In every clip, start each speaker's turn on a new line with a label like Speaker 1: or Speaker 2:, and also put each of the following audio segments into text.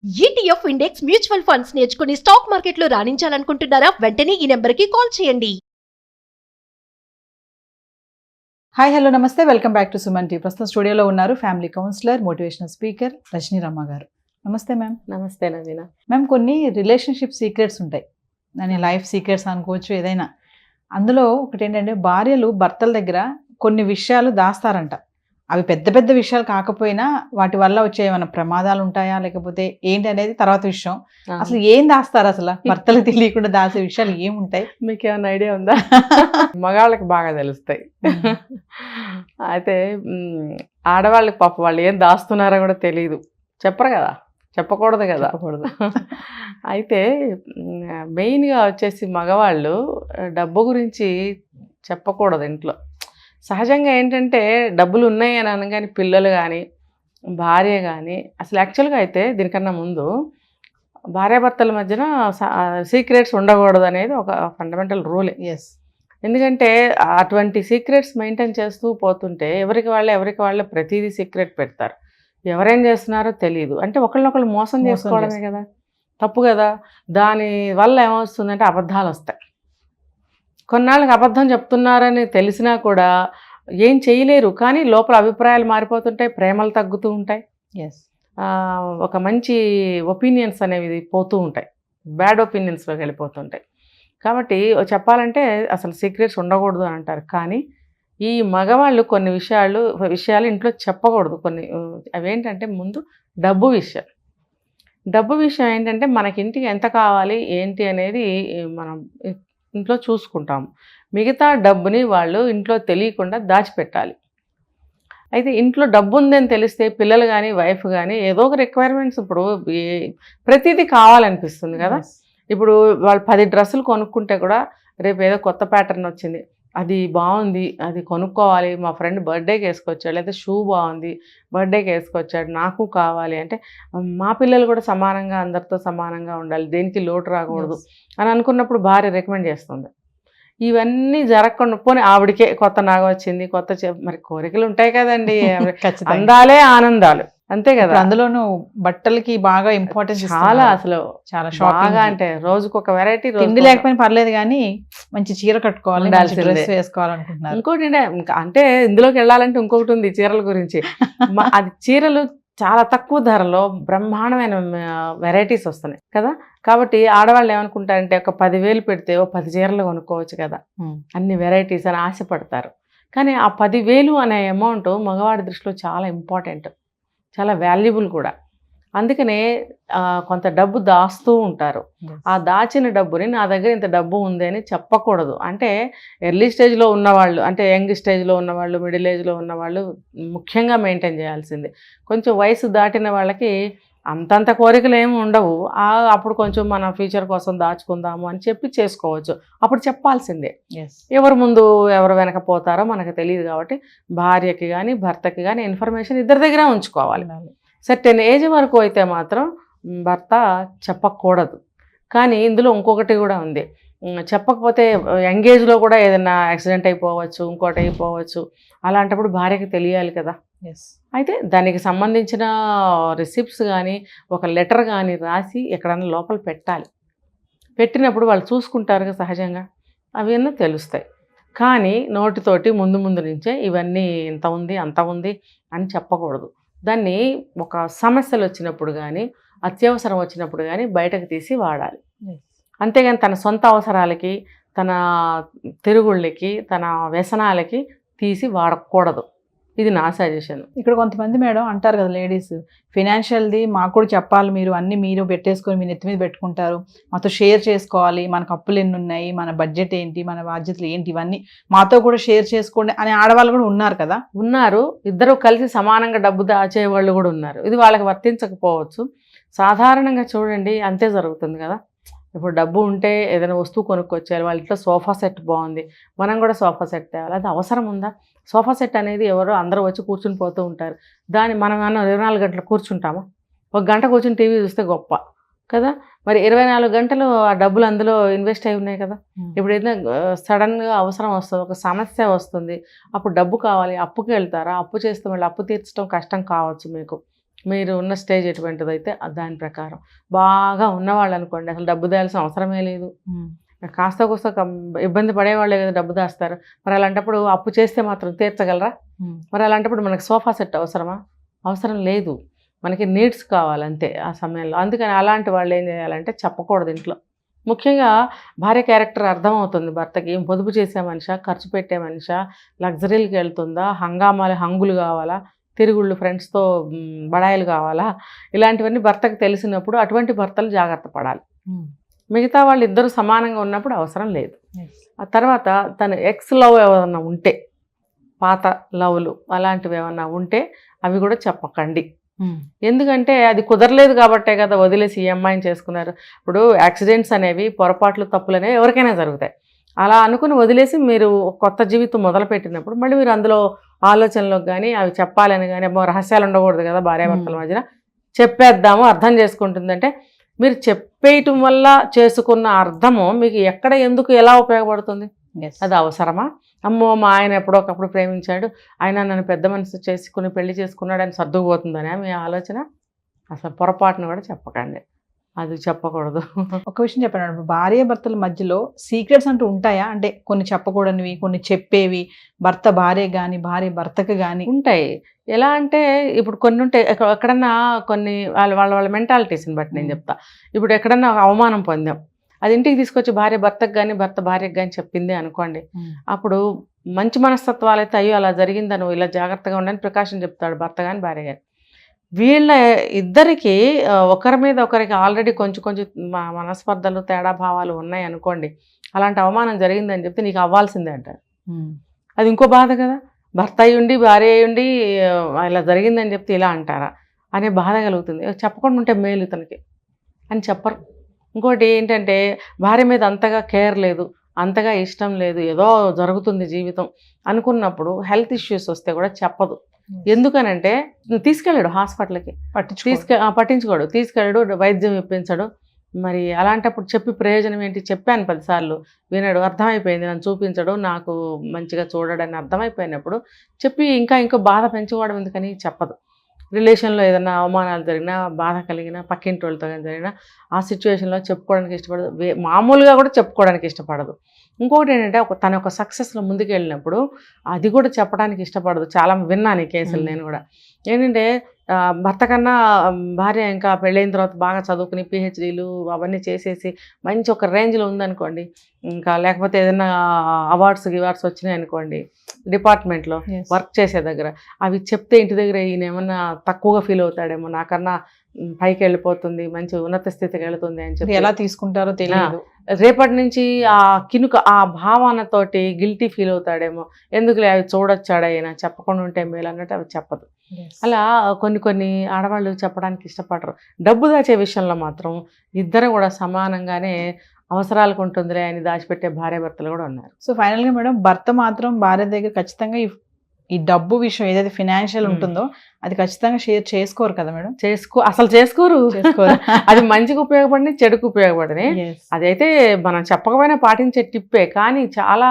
Speaker 1: ETF index mutual funds నేర్చుకుని stock మార్కెట్లో రాణించాలనుకుంటున్నారా? వెంటనే ఈ నెంబర్కి కాల్ చేయండి.
Speaker 2: హాయ్ హలో నమస్తే, welcome back to Suman T. ప్రస్తుతం స్టూడియోలో ఉన్నారు family counsellor, motivational speaker Rajani Ramma garu. నమస్తే మ్యామ్.
Speaker 3: నమస్తే నవీన.
Speaker 2: మ్యామ్, కొన్ని రిలేషన్షిప్ సీక్రెట్స్ ఉంటాయి, దాని లైఫ్ సీక్రెట్స్ అనుకోవచ్చు, ఏదైనా. అందులో ఒకటి ఏంటంటే, భార్యలు భర్తల దగ్గర కొన్ని విషయాలు దాస్తారంట. అవి పెద్ద పెద్ద విషయాలు కాకపోయినా వాటి వల్ల వచ్చే ఏమైనా ప్రమాదాలు ఉంటాయా లేకపోతే ఏంటి అనేది తర్వాత విషయం. అసలు ఏం దాస్తారు? అసలు భర్తలు తెలియకుండా దాసే విషయాలు ఏముంటాయి?
Speaker 3: మీకు ఏమైనా ఐడియా ఉందా? మగాళ్ళకి బాగా తెలుస్తాయి. అయితే ఆడవాళ్ళకి పాప వాళ్ళు ఏం దాస్తున్నారో కూడా తెలియదు, చెప్పరు కదా, చెప్పకూడదు కదా. అయితే మెయిన్గా వచ్చేసి మగవాళ్ళు డబ్బు గురించి చెప్పకూడదు ఇంట్లో. సహజంగా ఏంటంటే డబ్బులు ఉన్నాయి అని అనగానే పిల్లలు కానీ భార్య కానీ, అసలు యాక్చువల్గా అయితే దీనికన్నా ముందు భార్యాభర్తల మధ్యన సీక్రెట్స్ ఉండకూడదు అనేది ఒక ఫండమెంటల్ రూలే.
Speaker 2: ఎస్.
Speaker 3: ఎందుకంటే అటువంటి సీక్రెట్స్ మెయింటైన్ చేస్తూ పోతుంటే ఎవరికి వాళ్ళే ప్రతిదీ సీక్రెట్ పెడతారు. ఎవరేం చేస్తున్నారో తెలియదు. అంటే ఒకళ్ళనొకళ్ళు మోసం చేసుకోవడమే కదా, తప్పు కదా. దాని వల్ల ఏమొస్తుందంటే అబద్ధాలు వస్తాయి. కొన్నాళ్ళకి అబద్ధం చెప్తున్నారని తెలిసినా కూడా ఏం చేయలేరు, కానీ లోపల అభిప్రాయాలు మారిపోతుంటాయి, ప్రేమలు తగ్గుతూ ఉంటాయి.
Speaker 2: ఎస్.
Speaker 3: ఒక మంచి ఒపీనియన్స్ అనేవి పోతూ ఉంటాయి, బ్యాడ్ ఒపీనియన్స్లోకి వెళ్ళిపోతుంటాయి. కాబట్టి చెప్పాలంటే అసలు సీక్రెట్స్ ఉండకూడదు అని అంటారు. కానీ ఈ మగవాళ్ళు కొన్ని విషయాలు ఇంట్లో చెప్పకూడదు. కొన్ని అవేంటంటే, ముందు డబ్బు విషయం ఏంటంటే, మనకి ఇంటికి ఎంత కావాలి ఏంటి అనేది మనం ఇంట్లో చూసుకుంటాము. మిగతా డబ్బుని వాళ్ళు ఇంట్లో తెలియకుండా దాచిపెట్టాలి. అయితే ఇంట్లో డబ్బు ఉందని తెలిస్తే పిల్లలు కానీ వైఫ్ కానీ ఏదో ఒక రిక్వైర్మెంట్స్, ఇప్పుడు ప్రతిదీ కావాలనిపిస్తుంది కదా. ఇప్పుడు వాళ్ళు 10 డ్రెస్సులు కొనుక్కుంటే కూడా రేపు ఏదో కొత్త ప్యాటర్న్ వచ్చింది, అది బాగుంది, అది కొనుక్కోవాలి, మా ఫ్రెండ్ బర్త్డేకి వేసుకొచ్చాడు, లేదా షూ బాగుంది బర్త్డేకి వేసుకొచ్చాడు, నాకు కావాలి అంటే, మా పిల్లలు కూడా సమానంగా అందరితో సమానంగా ఉండాలి, దేనికి లోటు రాకూడదు అని అనుకున్నప్పుడు భార్య రికమెండ్ చేస్తుంది. ఇవన్నీ జరగకుండా పోనీ ఆవిడకే కొత్త నాగ వచ్చింది, మరి కోరికలు ఉంటాయి కదండి, అందాలే ఆనందాలు, అంతే కదా.
Speaker 2: అందులోనూ బట్టలకి బాగా ఇంపార్టెన్స్
Speaker 3: చాలా, అసలు
Speaker 2: చాలా
Speaker 3: బాగా. అంటే రోజుకు ఒక వెరైటీ,
Speaker 2: తిండి లేకపోయినా పర్లేదు కానీ మంచి చీర కట్టుకోవాలి, డ్రెస్ వేసుకోవాలనుకుంటున్నారు.
Speaker 3: ఇంకోటి అంటే ఇందులోకి వెళ్ళాలంటే ఇంకొకటి ఉంది చీరల గురించి. అది చీరలు చాలా తక్కువ ధరలో బ్రహ్మాండమైన వెరైటీస్ వస్తున్నాయి కదా. కాబట్టి ఆడవాళ్ళు ఏమనుకుంటారంటే, ఒక 10,000 పెడితే ఓ 10 చీరలు కొనుక్కోవచ్చు కదా, అన్ని వెరైటీస్ అని ఆశపడతారు. కానీ ఆ 10,000 అనే అమౌంట్ మగవాడి దృష్టిలో చాలా ఇంపార్టెంట్, చాలా వాల్యుబుల్ కూడా. అందుకనే కొంత డబ్బు దాస్తూ ఉంటారు. ఆ దాచిన డబ్బుని నా దగ్గర ఇంత డబ్బు ఉంది అని చెప్పకూడదు. అంటే ఎర్లీ స్టేజ్లో ఉన్నవాళ్ళు, అంటే యంగ్ స్టేజ్లో ఉన్నవాళ్ళు, మిడిల్ ఏజ్లో ఉన్నవాళ్ళు ముఖ్యంగా మెయింటైన్ చేయాల్సింది. కొంచెం వయసు దాటిన వాళ్ళకి అంతంత కోరికలు ఏమి ఉండవు. అప్పుడు కొంచెం మన ఫ్యూచర్ కోసం దాచుకుందాము అని చెప్పి చేసుకోవచ్చు. అప్పుడు చెప్పాల్సిందే. ఎవరు ముందు ఎవరు వెనక పోతారో మనకు తెలియదు. కాబట్టి భార్యకి కానీ భర్తకి కానీ ఇన్ఫర్మేషన్ ఇద్దరి దగ్గర ఉంచుకోవాలి. సర్టెన్ ఏజ్ వరకు అయితే మాత్రం భర్త చెప్పకూడదు. కానీ ఇందులో ఇంకొకటి కూడా ఉంది, చెప్పకపోతే యంగ్ ఏజ్లో కూడా ఏదైనా యాక్సిడెంట్ అయిపోవచ్చు, ఇంకోటి అయిపోవచ్చు. అలాంటప్పుడు భార్యకి తెలియాలి కదా. అయితే దానికి సంబంధించిన రిసిప్ట్స్ కానీ ఒక లెటర్ కానీ రాసి ఎక్కడన్నా లోపల పెట్టాలి. పెట్టినప్పుడు వాళ్ళు చూసుకుంటారు కదా సహజంగా, అవన్నీ తెలుస్తాయి. కానీ నోటితోటి ముందు నుంచే ఇవన్నీ ఇంత ఉంది అంత ఉంది అని చెప్పకూడదు. దాన్ని ఒక సమస్యలు వచ్చినప్పుడు కానీ అత్యవసరం వచ్చినప్పుడు కానీ బయటకు తీసి వాడాలి. అంతేగాని తన సొంత అవసరాలకి, తన తిరుగుళ్ళకి, తన వ్యసనాలకి తీసి వాడకూడదు. ఇది నా సజెషన్.
Speaker 2: ఇక్కడ కొంతమంది మేడం అంటారు కదా, లేడీస్, ఫినాన్షియల్ది మాకు కూడా చెప్పాలి, మీరు అన్నీ మీరు పెట్టేసుకొని మీ నెత్తి మీద పెట్టుకుంటారు, మాతో షేర్ చేసుకోవాలి, మనకు అప్పులు ఎన్ని ఉన్నాయి, మన బడ్జెట్ ఏంటి, మన బాధ్యతలు ఏంటి, ఇవన్నీ మాతో కూడా షేర్ చేసుకోండి అనే ఆడవాళ్ళు కూడా ఉన్నారు కదా.
Speaker 3: ఉన్నారు. ఇద్దరు కలిసి సమానంగా డబ్బు దాచేవాళ్ళు కూడా ఉన్నారు. ఇది వాళ్ళకి వర్తించకపోవచ్చు. సాధారణంగా చూడండి అంతే జరుగుతుంది కదా. ఇప్పుడు డబ్బు ఉంటే ఏదైనా వస్తువు కొనుక్కొచ్చేయాలి, వాళ్ళ ఇంట్లో సోఫా సెట్ బాగుంది, మనం కూడా సోఫా సెట్ తేవాలి. అది అవసరం ఉందా? సోఫా సెట్ అనేది ఎవరో అందరూ వచ్చి కూర్చుని పోతూ ఉంటారు. దాన్ని మనం 24 గంటలు కూర్చుంటామా? 1 గంట కూర్చుని టీవీ చూస్తే గొప్ప కదా. మరి 24 గంటలు ఆ డబ్బులు అందులో ఇన్వెస్ట్ అయి ఉన్నాయి కదా. ఇప్పుడు ఏదైనా సడన్గా అవసరం వస్తుంది, ఒక సమస్య వస్తుంది, అప్పుడు డబ్బు కావాలి, అప్పుకి వెళ్తారా? అప్పు చేస్తే మళ్ళీ అప్పు తీర్చడం కష్టం కావచ్చు మీకు. మీరు ఉన్న స్టేజ్ ఎటువంటిదైతే దాని ప్రకారం. బాగా ఉన్నవాళ్ళు అనుకోండి అసలు డబ్బు దాల్సిన అవసరమే లేదు, కాస్త కూస్త ఇబ్బంది పడేవాళ్ళే కదా డబ్బు దాస్తారు. మరి అలాంటప్పుడు అప్పు చేస్తే మాత్రం తీర్చగలరా? మరి అలాంటప్పుడు మనకి సోఫా సెట్ అవసరమా? అవసరం లేదు, మనకి నీడ్స్ కావాలంతే ఆ సమయంలో. అందుకని అలాంటి వాళ్ళు ఏం చేయాలంటే చెప్పకూడదు ఇంట్లో. ముఖ్యంగా భార్య క్యారెక్టర్ అర్థమవుతుంది భర్తకి. పొదుపు చేసే మనిషా, ఖర్చు పెట్టే మనిషా, లగ్జరీలకి వెళ్తుందా, హంగులు కావాలా, తిరుగుళ్ళు ఫ్రెండ్స్తో బడాయిలు కావాలా, ఇలాంటివన్నీ భర్తకు తెలిసినప్పుడు అటువంటి భర్తలు జాగ్రత్త పడాలి. మిగతా వాళ్ళు ఇద్దరు సమానంగా ఉన్నప్పుడు అవసరం లేదు. ఆ తర్వాత తన ఎక్స్ లవ్ ఏమన్నా ఉంటే, పాత లవ్లు అలాంటివి ఏమన్నా ఉంటే అవి కూడా చెప్పకండి. ఎందుకంటే అది కుదరలేదు కాబట్టే కదా వదిలేసి ఈ అమ్మాయిని చేసుకున్నారు. ఇప్పుడు యాక్సిడెంట్స్ అనేవి, పొరపాట్లు, తప్పులు అనేవి ఎవరికైనా జరుగుతాయి. అలా అనుకుని వదిలేసి మీరు కొత్త జీవితం మొదలుపెట్టినప్పుడు మళ్ళీ మీరు అందులో ఆలోచనలకు కానీ అవి చెప్పాలని కానీ రహస్యాలు ఉండకూడదు కదా భార్యాభర్తల మధ్యన. చెప్పేద్దాము, అర్థం చేసుకుంటుందంటే మీరు చెప్పేయటం వల్ల చేసుకున్న అర్థము మీకు ఎక్కడ, ఎందుకు, ఎలా ఉపయోగపడుతుంది? అది అవసరమా? అమ్మో మా ఆయన ఎప్పుడొకప్పుడు ప్రేమించాడు, ఆయన నన్ను పెద్ద మనసు చేసుకుని పెళ్లి చేసుకున్నాడు అని సర్దుకుపోతుందనే మీ ఆలోచన? అసలు పొరపాటును కూడా చెప్పకండి, అది చెప్పకూడదు.
Speaker 2: ఒక విషయం చెప్పాను, ఇప్పుడు భార్య భర్తల మధ్యలో సీక్రెట్స్ అంటూ ఉంటాయా? అంటే కొన్ని చెప్పకూడనివి, కొన్ని చెప్పేవి, భర్త భార్య కానీ భార్య భర్తకు కానీ
Speaker 3: ఉంటాయి. ఎలా అంటే ఇప్పుడు కొన్ని ఉంటాయి, ఎక్కడన్నా కొన్ని వాళ్ళ మెంటాలిటీస్ని బట్టి నేను చెప్తా. ఇప్పుడు ఎక్కడన్నా అవమానం పొందాం, అది ఇంటికి తీసుకొచ్చి భార్య భర్తకు కానీ భర్త భార్యకు కానీ చెప్పింది అనుకోండి, అప్పుడు మంచి మనస్తత్వాలు అయితే అయ్యో అలా జరిగిందా, నువ్వు ఇలా జాగ్రత్తగా ఉండని ప్రికాషన్ చెప్తాడు భర్త కానీ భార్య కానీ. వీళ్ళ ఇద్దరికి ఒకరి మీద ఒకరికి ఆల్రెడీ కొంచెం మనస్పర్ధలు, తేడా భావాలు ఉన్నాయి అనుకోండి, అలాంటి అవమానం జరిగిందని చెప్తే నీకు అవ్వాల్సిందే అంటారు. అది ఇంకో బాధ కదా, భర్త అయ్యుండి భార్య అయ్యుండి ఇలా జరిగిందని చెప్తే ఇలా అంటారా అనే బాధ కలుగుతుంది. చెప్పకుండా ఉంటే మేలు తనకి అని చెప్పరు. ఇంకోటి ఏంటంటే భార్య మీద అంతగా కేర్ లేదు, అంతగా ఇష్టం లేదు, ఏదో జరుగుతుంది జీవితం అనుకున్నప్పుడు హెల్త్ ఇష్యూస్ వస్తే కూడా చెప్పదు. ఎందుకనంటే తీసుకెళ్ళాడు హాస్పిటల్కి, పట్టించుకోడు, తీసుకెళ్ళాడు, వైద్యం ఇప్పించడు. మరి అలాంటప్పుడు చెప్పి ప్రయోజనం ఏంటి? చెప్పాను 10 సార్లు, వినడు, అర్థమైపోయింది, నన్ను చూపించడు, నాకు మంచిగా చూడడని అర్థమైపోయినప్పుడు చెప్పి ఇంకా బాధ పెంచుకోవడం ఎందుకని చెప్పదు. రిలేషన్లో ఏదైనా అవమానాలు జరిగినా, బాధ కలిగినా, పక్కింటి వాళ్ళతో జరిగినా ఆ సిచ్యువేషన్లో చెప్పుకోవడానికి ఇష్టపడదు, మామూలుగా కూడా చెప్పుకోవడానికి ఇష్టపడదు. ఇంకొకటి ఏంటంటే తన ఒక సక్సెస్లో ముందుకు వెళ్ళినప్పుడు అది కూడా చెప్పడానికి ఇష్టపడదు. చాలా విన్నాను ఈ కేసులు నేను కూడా. ఏంటంటే భర్త కన్నా భార్య ఇంకా పెళ్ళైన తర్వాత బాగా చదువుకుని పిహెచ్డీలు అవన్నీ చేసేసి మంచి ఒక రేంజ్లో ఉందనుకోండి, ఇంకా లేకపోతే ఏదైనా అవార్డ్స్ వచ్చినాయి అనుకోండి డిపార్ట్మెంట్లో వర్క్ చేసే దగ్గర, అవి చెప్తే ఇంటి దగ్గర ఈయన ఏమన్నా తక్కువగా ఫీల్ అవుతాడేమో, నాకన్నా పైకి వెళ్ళిపోతుంది, మంచి ఉన్నత స్థితికి వెళుతుంది అని చెప్పి
Speaker 2: ఎలా తీసుకుంటారో తెలియదు.
Speaker 3: రేపటి నుంచి ఆ కినుక ఆ భావనతోటి గిల్టీ ఫీల్ అవుతాడేమో, ఎందుకులే అవి చూడొచ్చాడా అయినా చెప్పకుండా ఉంటే మేలు అన్నట్టు అవి చెప్పదు. అలా కొన్ని ఆడవాళ్ళు చెప్పడానికి ఇష్టపడరు. డబ్బు దాచే విషయంలో మాత్రం ఇద్దరు కూడా సమానంగానే అవసరాలకు ఉంటుందిలే అని దాచిపెట్టే భార్యాభర్తలు కూడా ఉన్నారు.
Speaker 2: సో ఫైనల్గా మేడం, భర్త మాత్రం భార్య దగ్గర ఖచ్చితంగా ఈ డబ్బు విషయం ఏదైతే ఫినాన్షియల్ ఉంటుందో అది ఖచ్చితంగా షేర్ చేసుకోరు కదా మేడం?
Speaker 3: అసలు చేసుకోరు. అది మంచికి ఉపయోగపడిన, చెడుకు ఉపయోగపడినాయి. అదైతే మనం చెప్పకపోయినా పాటించే టిప్పే, కానీ చాలా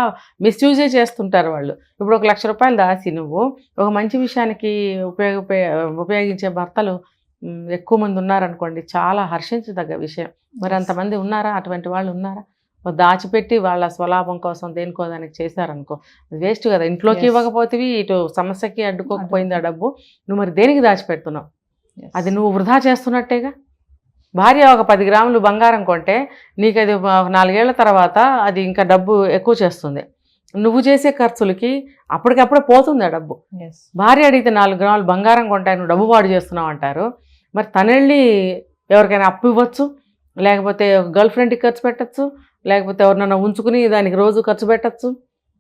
Speaker 3: మిస్యూజే చేస్తుంటారు వాళ్ళు. ఇప్పుడు 1 లక్ష రూపాయలు దాచి నువ్వు ఒక మంచి విషయానికి ఉపయోగించే భర్తలు ఎక్కువ మంది ఉన్నారనుకోండి, చాలా హర్షించదగ్గ విషయం. మరి అంతమంది ఉన్నారా? అటువంటి వాళ్ళు ఉన్నారా? దాచిపెట్టి వాళ్ళ స్వలాభం కోసం దేనికో దానికి చేశారనుకో, వేస్ట్ కదా. ఇంట్లోకి ఇవ్వకపోతే ఇటు సమస్యకి అడ్డుకోకపోయింది ఆ డబ్బు, నువ్వు మరి దేనికి దాచిపెడుతున్నావు? అది నువ్వు వృధా చేస్తున్నట్టేగా. భార్య ఒక 10 గ్రాములు బంగారం కొంటే నీకు అది 4 ఏళ్ల తర్వాత అది ఇంకా డబ్బు ఎక్కువ చేస్తుంది. నువ్వు చేసే ఖర్చులకి అప్పటికప్పుడే పోతుంది ఆ డబ్బు. భార్య అడిగితే 4 గ్రాములు బంగారం కొంటాయి, నువ్వు డబ్బు పాడు చేస్తున్నావు అంటారు. మరి తనెళ్ళి ఎవరికైనా అప్పు ఇవ్వచ్చు, లేకపోతే గర్ల్ ఫ్రెండ్కి ఖర్చు పెట్టచ్చు, లేకపోతే ఎవరినైనా ఉంచుకుని దానికి రోజు ఖర్చు పెట్టచ్చు,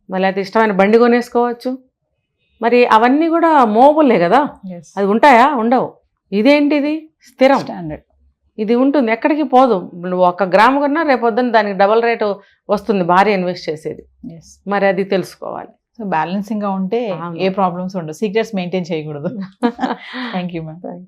Speaker 3: మళ్ళీ అయితే ఇష్టమైన బండి కొనేసుకోవచ్చు. మరి అవన్నీ కూడా మోబుల్లే కదా, అది ఉంటాయా? ఉండవు. ఇదేంటిది? స్థిరం
Speaker 2: స్టాండర్డ్.
Speaker 3: ఇది ఉంటుంది, ఎక్కడికి పోదు. నువ్వు 1 గ్రాము కన్నా రేపొద్దున దానికి డబల్ రేటు వస్తుంది భార్య ఇన్వెస్ట్ చేసేది. మరి అది తెలుసుకోవాలి.
Speaker 2: సో బ్యాలెన్సింగ్గా ఉంటే ఏ ప్రాబ్లమ్స్ ఉండవు, సీక్రెట్స్ మెయింటైన్ చేయకూడదు. Thank you ma'am.